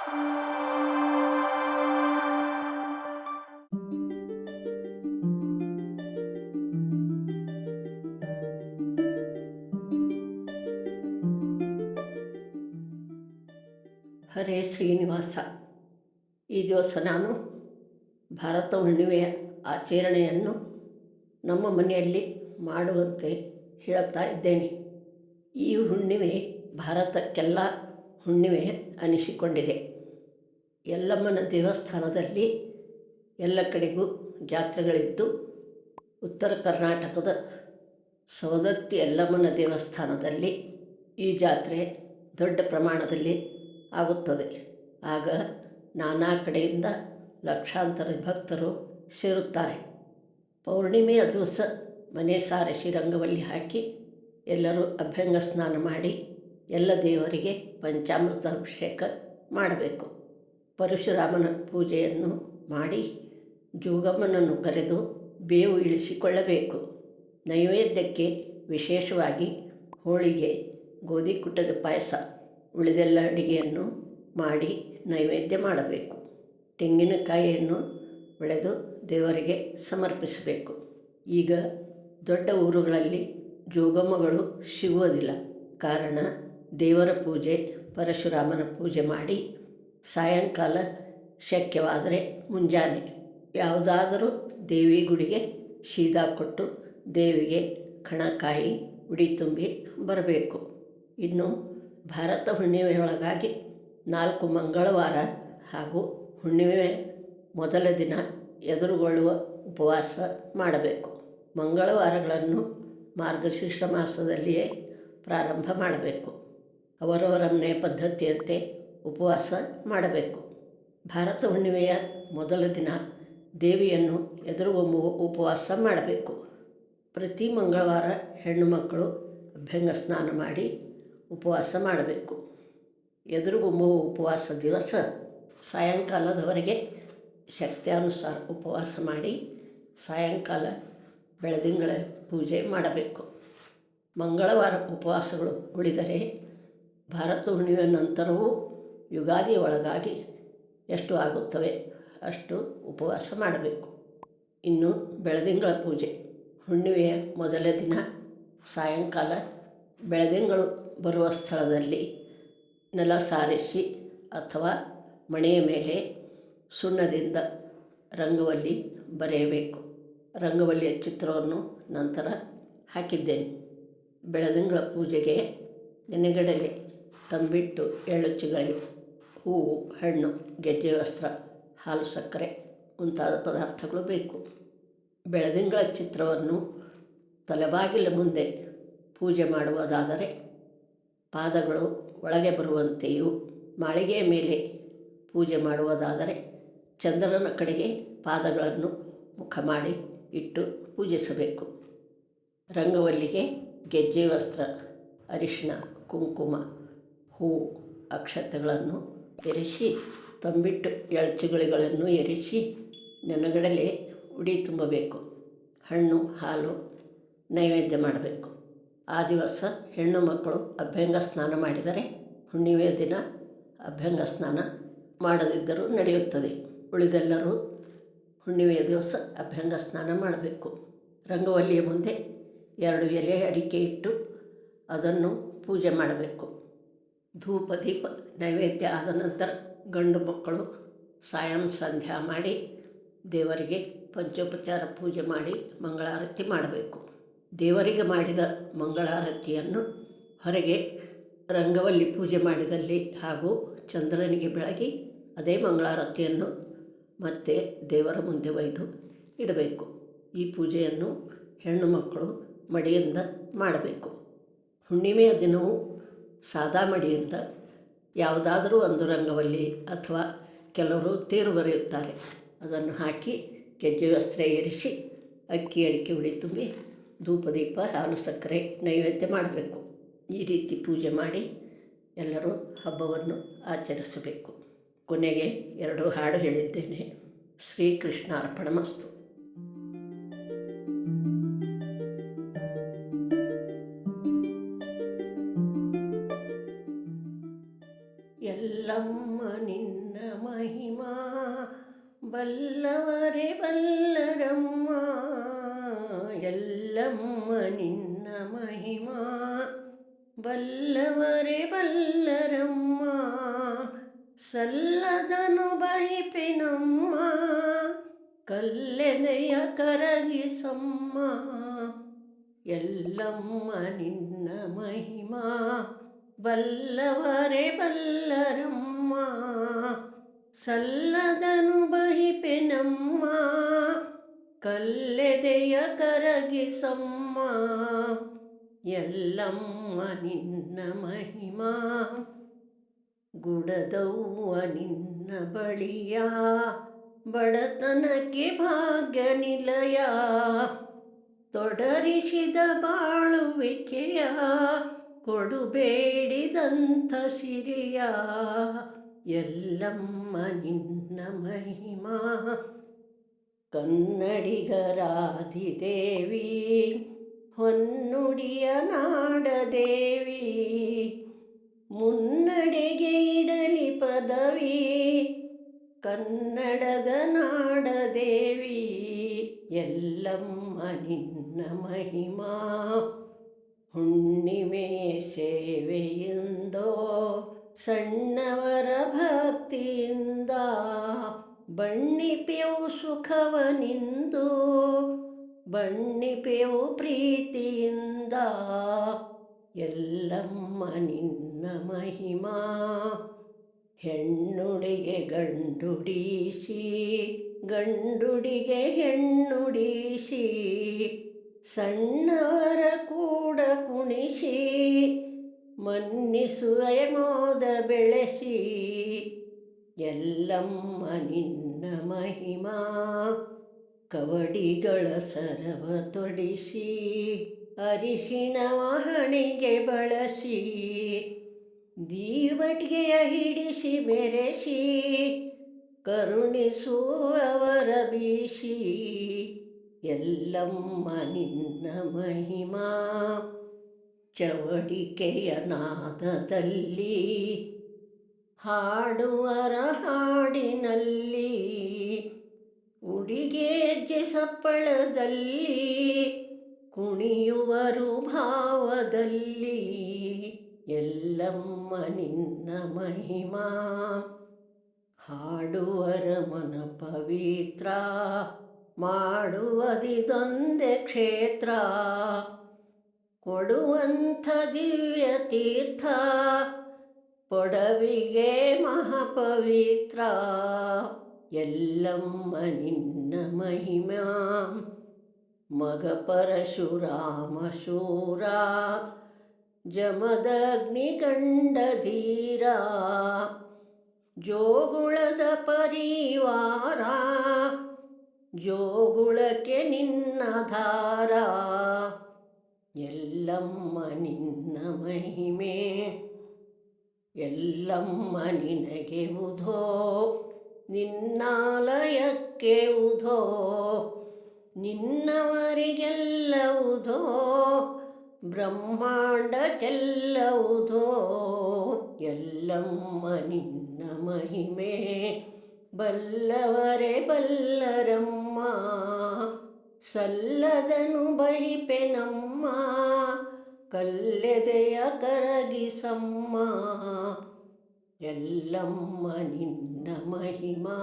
ಹರೇ ಶ್ರೀನಿವಾಸ. ಈ ದಿವಸ ನಾನು ಭಾರತ ಹುಣ್ಣಿಮೆಯ ಆಚರಣೆಯನ್ನು ನಮ್ಮ ಮನೆಯಲ್ಲಿ ಮಾಡುವಂತೆ ಹೇಳುತ್ತಾ ಇದ್ದೇನೆ. ಈ ಹುಣ್ಣಿಮೆ ಭಾರತಕ್ಕೆಲ್ಲ ಹುಣ್ಣಿಮೆ ಅನಿಸಿಕೊಂಡಿದೆ. ಯಲ್ಲಮ್ಮನ ದೇವಸ್ಥಾನದಲ್ಲಿ ಎಲ್ಲ ಕಡೆಗೂ ಜಾತ್ರೆಗಳಿದ್ದು, ಉತ್ತರ ಕರ್ನಾಟಕದ ಸವದತ್ತಿ ಯಲ್ಲಮ್ಮನ ದೇವಸ್ಥಾನದಲ್ಲಿ ಈ ಜಾತ್ರೆ ದೊಡ್ಡ ಪ್ರಮಾಣದಲ್ಲಿ ಆಗುತ್ತದೆ. ಆಗ ನಾನಾ ಕಡೆಯಿಂದ ಲಕ್ಷಾಂತರ ಭಕ್ತರು ಸೇರುತ್ತಾರೆ. ಪೌರ್ಣಿಮೆಯ ದಿವಸ ಮನೆ ಸಾರಿಸಿ ರಂಗವಲ್ಲಿ ಹಾಕಿ ಎಲ್ಲರೂ ಅಭ್ಯಂಗ ಸ್ನಾನ ಮಾಡಿ ಎಲ್ಲ ದೇವರಿಗೆ ಪಂಚಾಮೃತ ಅಭಿಷೇಕ ಮಾಡಬೇಕು. ಪರಶುರಾಮನ ಪೂಜೆಯನ್ನು ಮಾಡಿ ಜೋಗಮ್ಮನನ್ನು ಕರೆದು ಬೇವು ಇಳಿಸಿಕೊಳ್ಳಬೇಕು. ನೈವೇದ್ಯಕ್ಕೆ ವಿಶೇಷವಾಗಿ ಹೋಳಿಗೆ, ಗೋಧಿ ಕುಟ್ಟದ ಪಾಯಸ, ಉಳಿದೆಲ್ಲ ಅಡಿಗೆಯನ್ನು ಮಾಡಿ ನೈವೇದ್ಯ ಮಾಡಬೇಕು. ತೆಂಗಿನಕಾಯಿಯನ್ನು ಬೆಳೆದು ದೇವರಿಗೆ ಸಮರ್ಪಿಸಬೇಕು. ಈಗ ದೊಡ್ಡ ಊರುಗಳಲ್ಲಿ ಜೋಗಮ್ಮಗಳು ಸಿಗುವುದಿಲ್ಲ. ಕಾರಣ ದೇವರ ಪೂಜೆ, ಪರಶುರಾಮನ ಪೂಜೆ ಮಾಡಿ ಸಾಯಂಕಾಲ, ಶಕ್ಯವಾದರೆ ಮುಂಜಾನೆ ಯಾವುದಾದರೂ ದೇವಿ ಗುಡಿಗೆ ಸೀದಾ ಕೊಟ್ಟು ದೇವಿಗೆ ಕಣಕಾಯಿ ಉಡಿ ತುಂಬಿ ಬರಬೇಕು. ಇನ್ನು ಭಾರತ ಹುಣ್ಣಿಮೆಯೊಳಗಾಗಿ 4 ಮಂಗಳವಾರ ಹಾಗೂ ಹುಣ್ಣಿಮೆ ಮೊದಲ ದಿನ ಎದುರುಗೊಳ್ಳುವ ಉಪವಾಸ ಮಾಡಬೇಕು. ಮಂಗಳವಾರಗಳನ್ನು ಮಾರ್ಗಶೀರ್ಷ ಮಾಸದಲ್ಲಿಯೇ ಪ್ರಾರಂಭ ಮಾಡಬೇಕು. ಅವರವರ ಮನೆ ಪದ್ಧತಿಯಂತೆ ಉಪವಾಸ ಮಾಡಬೇಕು. ಭಾರತ ಹುಣ್ಣಿಮೆಯ ಮೊದಲ ದಿನ ದೇವಿಯನ್ನು ಎದುರುಗೊಮ್ಮುವ ಉಪವಾಸ ಮಾಡಬೇಕು. ಪ್ರತಿ ಮಂಗಳವಾರ ಹೆಣ್ಣು ಮಕ್ಕಳು ಅಭ್ಯಂಗ ಸ್ನಾನ ಮಾಡಿ ಉಪವಾಸ ಮಾಡಬೇಕು. ಎದುರುಗೊಮ್ಮುವ ಉಪವಾಸ ದಿವಸ ಸಾಯಂಕಾಲದವರೆಗೆ ಶಕ್ತ್ಯಾನುಸಾರ ಉಪವಾಸ ಮಾಡಿ ಸಾಯಂಕಾಲ ಬೆಳದಿಂಗಳ ಪೂಜೆ ಮಾಡಬೇಕು. ಮಂಗಳವಾರ ಉಪವಾಸಗಳು ಉಳಿದರೆ ಭಾರತ ಹುಣ್ಣಿಮೆಯ ನಂತರವೂ ಯುಗಾದಿಯ ಒಳಗಾಗಿ ಎಷ್ಟು ಆಗುತ್ತವೆ ಅಷ್ಟು ಉಪವಾಸ ಮಾಡಬೇಕು. ಇನ್ನು ಬೆಳದಿಂಗಳ ಪೂಜೆ ಹುಣ್ಣಿಮೆಯ ಮೊದಲ ದಿನ ಸಾಯಂಕಾಲ ಬೆಳದಿಂಗಳು ಬರುವ ಸ್ಥಳದಲ್ಲಿ ನೆಲ ಸಾರಿಸಿ ಅಥವಾ ಮಣೆಯ ಮೇಲೆ ಸುಣ್ಣದಿಂದ ರಂಗವಲ್ಲಿ ಬರೆಯಬೇಕು. ರಂಗವಲ್ಲಿಯ ಚಿತ್ರವನ್ನು ನಂತರ ಹಾಕಿದ್ದೇನೆ. ಬೆಳದಿಂಗಳ ಪೂಜೆಗೆ ನೆನೆಗಡಲೆ, ತಂಬಿಟ್ಟು, ಎಳ್ಳುಚ್ಚಿಗಳಿಗೆ, ಹೂವು, ಹಣ್ಣು, ಗೆಜ್ಜೆ ವಸ್ತ್ರ, ಹಾಲು, ಸಕ್ಕರೆ ಮುಂತಾದ ಪದಾರ್ಥಗಳು ಬೇಕು. ಬೆಳದಿಂಗಳ ಚಿತ್ರವನ್ನು ತಲೆಬಾಗಿಲ ಮುಂದೆ ಪೂಜೆ ಮಾಡುವುದಾದರೆ ಪಾದಗಳು ಒಳಗೆ ಬರುವಂತೆಯೂ, ಮಾಳಿಗೆಯ ಮೇಲೆ ಪೂಜೆ ಮಾಡುವುದಾದರೆ ಚಂದ್ರನ ಕಡೆಗೆ ಪಾದಗಳನ್ನು ಮುಖ ಮಾಡಿ ಇಟ್ಟು ಪೂಜಿಸಬೇಕು. ರಂಗವಲ್ಲಿಗೆ ಗೆಜ್ಜೆ ವಸ್ತ್ರ, ಅರಿಶಿಣ, ಕುಂಕುಮ, ಹೂವು, ಅಕ್ಷತೆಗಳನ್ನು ಎರಚಿ, ತಂಬಿಟ್ಟು ಎಳಚುಗಳಿಗಳನ್ನು ಎರಚಿ ನೆನಗಡಲೆ ಉಡಿ ತುಂಬಬೇಕು. ಹಣ್ಣು, ಹಾಲು ನೈವೇದ್ಯ ಮಾಡಬೇಕು. ಆ ದಿವಸ ಹೆಣ್ಣು ಮಕ್ಕಳು ಅಭ್ಯಂಗ ಸ್ನಾನ ಮಾಡಿದರೆ ಹುಣ್ಣಿಮೆಯ ದಿನ ಅಭ್ಯಂಗ ಸ್ನಾನ ಮಾಡದಿದ್ದರೂ ನಡೆಯುತ್ತದೆ. ಉಳಿದೆಲ್ಲರೂ ಹುಣ್ಣಿಮೆಯ ದಿವಸ ಅಭ್ಯಂಗ ಸ್ನಾನ ಮಾಡಬೇಕು. ರಂಗವಲ್ಲಿಯ ಮುಂದೆ 2 ಎಲೆ ಅಡಿಕೆ ಇಟ್ಟು ಅದನ್ನು ಪೂಜೆ ಮಾಡಬೇಕು. ಧೂಪ ದೀಪ ನೈವೇದ್ಯ ಆದ ನಂತರ ಗಂಡು ಮಕ್ಕಳು ಸಾಯಂ ಸಂಧ್ಯಾ ಮಾಡಿ ದೇವರಿಗೆ ಪಂಚೋಪಚಾರ ಪೂಜೆ ಮಾಡಿ ಮಂಗಳಾರತಿ ಮಾಡಬೇಕು. ದೇವರಿಗೆ ಮಾಡಿದ ಮಂಗಳಾರತಿಯನ್ನು ಹೊರಗೆ ರಂಗವಲ್ಲಿ ಪೂಜೆ ಮಾಡಿದಲ್ಲಿ ಹಾಗೂ ಚಂದ್ರನಿಗೆ ಬೆಳಗಿ ಅದೇ ಮಂಗಳಾರತಿಯನ್ನು ಮತ್ತೆ ದೇವರ ಮುಂದೆ ಒಯ್ದು ಇಡಬೇಕು. ಈ ಪೂಜೆಯನ್ನು ಹೆಣ್ಣು ಮಕ್ಕಳು ಮಡಿಯಿಂದ ಮಾಡಬೇಕು. ಹುಣ್ಣಿಮೆಯ ದಿನವೂ ಸಾದಾ ಮಡಿಯಿಂದ ಯಾವುದಾದರೂ ಒಂದು ರಂಗವಲ್ಲಿ ಅಥವಾ ಕೆಲವರು ತೇರು ಬರೆಯುತ್ತಾರೆ, ಅದನ್ನು ಹಾಕಿ ಗೆಜ್ಜೆ ವಸ್ತ್ರ ಏರಿಸಿ ಅಕ್ಕಿ ಅಡಿಕೆ ಉಡಿ ತುಂಬಿ ಧೂಪ ದೀಪ ಹಾಲು ಸಕ್ಕರೆ ನೈವೇದ್ಯ ಮಾಡಬೇಕು. ಈ ರೀತಿ ಪೂಜೆ ಮಾಡಿ ಎಲ್ಲರೂ ಹಬ್ಬವನ್ನು ಆಚರಿಸಬೇಕು. ಕೊನೆಗೆ 2 ಹಾಡು ಹೇಳಿದ್ದೇನೆ. ಶ್ರೀಕೃಷ್ಣ ಅರ್ಪಣಮಸ್ತು. ಎಲ್ಲ ಎಲ್ಲಮ್ಮ ನಿನ್ನ ಮಹಿಮಾ ಬಲ್ಲವರೇ ಬಲ್ಲರಮ್ಮ. ಎಲ್ಲಮ್ಮ ನಿನ್ನ ಮಹಿಮಾ ಬಲ್ಲವರೇ ಬಲ್ಲರಮ್ಮ. ಸಲ್ಲದನು ಬಹಿಪೆನಮ್ಮ ಕಲ್ಲೆದೆಯ ಕರಗಿಸಮ್ಮ. ಎಲ್ಲಮ್ಮ ನಿನ್ನ ಮಹಿಮಾ ಬಲ್ಲವರೇ ಬಲ್ಲರಮ್ಮ. ಸಲ್ಲದನು ಬಹಿಪೆನಮ್ಮ ಕಲ್ಲೆದೆಯ ಕರಗಿಸಮ್ಮ. ಎಲ್ಲಮ್ಮ ನಿನ್ನ ಮಹಿಮಾ ಗುಡದವ್ವ ನಿನ್ನ ಬಳಿಯ ಬಡತನಕ್ಕೆ ಭಾಗ್ಯ ನಿಲಯ. ತೊಡರಿಸಿದ ಬಾಳುವಿಕೆಯ ಕೊಡುಬೇಡಿದಂಥ ಸಿರಿಯ. ಎಲ್ಲಮ್ಮ ನಿನ್ನ ಮಹಿಮಾ ಕನ್ನಡಿಗರಾದಿದೇವಿ ಹೊನ್ನುಡಿಯ ನಾಡದೇವಿ. ಮುನ್ನಡೆಗೆ ಇಡಲಿ ಪದವಿ ಕನ್ನಡದ ನಾಡದೇವಿ. ಎಲ್ಲಮ್ಮ ನಿನ್ನ ಮಹಿಮಾ ಹುಣ್ಣಿಮೆಯ ಸೇವೆಯಿಂದೋ ಸಣ್ಣವರ ಭಕ್ತಿಯಿಂದ ಬಣ್ಣಿಪೆವು ಸುಖವನಿಂದು ಬಣ್ಣಿಪೆವು ಪ್ರೀತಿಯಿಂದ. ಎಲ್ಲಮ್ಮ ನಿನ್ನ ಮಹಿಮಾ ಹೆಣ್ಣುಡಿಗೆ ಗಂಡುಡಿಸಿ ಗಂಡುಡಿಗೆ ಹೆಣ್ಣುಡಿಸಿ ಸಣ್ಣವರ ಕೂಡ ಕುಣಿಸಿ ಮನ್ನಿಸುವೆ ಮೋದ ಬೆಳೆಸಿ. ಎಲ್ಲಮ್ಮ ನಿನ್ನ ಮಹಿಮಾ ಕವಡಿಗಳ ಸರವ ತೊಡಿಸಿ ಅರಿಶಿಣವ ಹಣೆಗೆ ಬಳಸಿ ದೀವಟಿಗೆಯ ಹಿಡಿಸಿ ಮೆರೆಸಿ ಕರುಣಿಸುವವರ ಬೀಸಿ. ಎಲ್ಲಮ್ಮ ನಿನ್ನ ಮಹಿಮಾ ಚವಡಿಕೆಯ ನಾದದಲ್ಲಿ ಹಾಡುವರ ಹಾಡಿನಲ್ಲಿ ಉಡಿಗೆಜ್ಜೆ ಸಪ್ಪಳದಲ್ಲಿ ಕುಣಿಯುವರು ಭಾವದಲ್ಲಿ. ಎಲ್ಲಮ್ಮ ನಿನ್ನ ಮಹಿಮಾ ಹಾಡುವರ ಮನ ಪವಿತ್ರ ಮಾಡುವುದಿದೊಂದೇ ಕ್ಷೇತ್ರ. ಕೊಡುವಂಥ ದಿವ್ಯ ತೀರ್ಥ ಪೊಡವಿಗೆ ಮಹಾಪವಿತ್ರ. ಎಲ್ಲಮ್ಮ ನಿನ್ನ ಮಹಿಮಾ ಮಗ ಪರಶುರಾಮ ಶೂರ ಜಮದಗ್ನಿ ಗಂಡ ಧೀರ. ಜೋಗುಳದ ಪರಿವಾರ ಜೋಗುಳಕ್ಕೆ ನಿನ್ನ ಧಾರ. ಎಲ್ಲಮ್ಮ ನಿನ್ನ ಮಹಿಮೆ ಎಲ್ಲಮ್ಮ ನಿನಗೆ ಉಧೋ ನಿನ್ನಾಲಯಕ್ಕೆ ಉಧೋ ನಿನ್ನವರಿಗೆಲ್ಲ ಉಧೋ ಬ್ರಹ್ಮಾಂಡಕ್ಕೆಲ್ಲ ಉಧೋ. ಎಲ್ಲಮ್ಮ ನಿನ್ನ ಮಹಿಮೆ ಬಲ್ಲವರೇ ಬಲ್ಲರಮ್ಮ. ಸಲ್ಲದನು ಬಹಿಪೆನಮ್ಮ ಕಲ್ಲೆದೆಯ ಕರಗಿಸಮ್ಮ. ಎಲ್ಲಮ್ಮ ನಿನ್ನ ಮಹಿಮಾ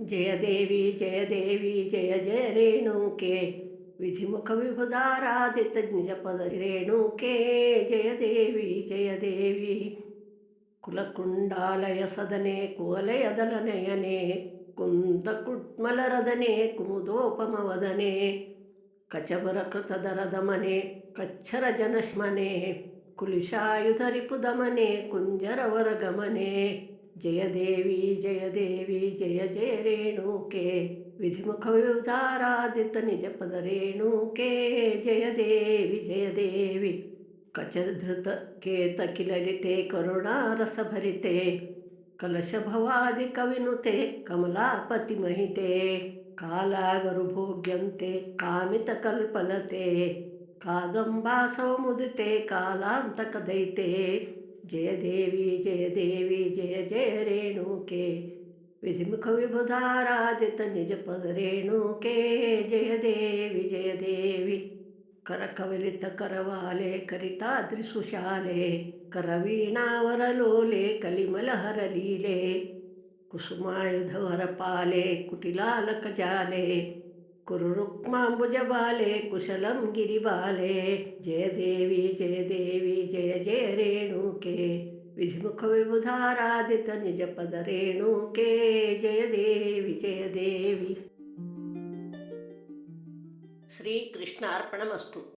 ಜಯದೇವಿ ಜಯದೇವಿ ಜಯ ಜಯ ರೇಣುಕೆ ವಿಧಿಮುಖ ವಿಭುಧಾರಾಧಿತ ನಿಜಪದ ರೇಣುಕೆ. ಜಯದೇವಿ ಜಯದೇವಿ ಕುಲಕುಂಡಾಲಯ ಸದನೆ ಕುವಲಯದಲನಯನೆ ಕುಂದಕುಟ್ಮಲರದನೆ ಕುಮುದೋಪಮವದನೆ ಕಚಬರ ಕೃತದರದಮನೆ ಕಚ್ಚರ ಜನಶ್ಮನೆ ಕುಲಿಶಾಯುಧರಿಪುದಮನೆ ಕುಂಜರವರಗಮನೆ. ಜಯದೇವಿ ಜಯದೇವಿ ಜಯ ಜಯ ರೇಣುಕೆ ವಿಧಿಮುಖ ವಿಧಾರಾಧಿತ ನಿಜಪದ ರೇಣುಕೆ. ಜಯದೇವಿ ಜಯದೇವಿ ಕಚಧೃತ ಕೇತಕಿಲಲಿತೆ ಕರುಣಾರಸಭರಿತೆ ಕಲಶಭವಾದಿ ಕವಿನುತೆ ಕಮಲಾಪತಿ ಮಹಿತೆ ಕಾಲಾಗರು ಭೋಗ್ಯಂತೆ ಕಾಮಿತಕಲ್ಪಲತೆ ಕಾದಂಬಾಸವ ಮುದಿತೆ ಕಾಲಾಂತಕದೈತೆ ಜಯ ದೇವಿ ಜಯ ದೇವಿ ಜಯ ಜಯ ರೇಣುಕೆ ವಿಧಿಮುಖ ವಿಬುಧಾರಾಧಿತ ನಿಜ ಪದ ರೇಣುಕೆ ಜಯ ದೇವಿ ಕರಕವಲಿತ ಕರವಾಲೆ ಕರಿತಾದ್ರಿ ಸುಶಾಲೆ ಕರವೀಣಾವರಲೋಲೆ ಕಲಿಮಲಹರ ಲೀಲೆ ಕುಸುಮಾಯುಧವರ ಪಾಲೆ ಕುಟಿಲಾಲಕ ಜಾಲೆ ಕುರು ರುಕ್ಮಾಂಬುಜಬಾಲೆ ಕುಶಲಂ ಗಿರಿಬಾಲೆ ಜಯ ದೇವಿ ಜಯ ಜಯ ರೇಣುಕೆ ವಿಧಿಮುಖ ವಿಬುಧಾರಾಧಿತ ನಿಜ ಪದ ರೇಣುಕೆ ಜಯ ದೇವಿ ಶ್ರೀಕೃಷ್ಣಾರ್ಪಣಮಸ್ತು.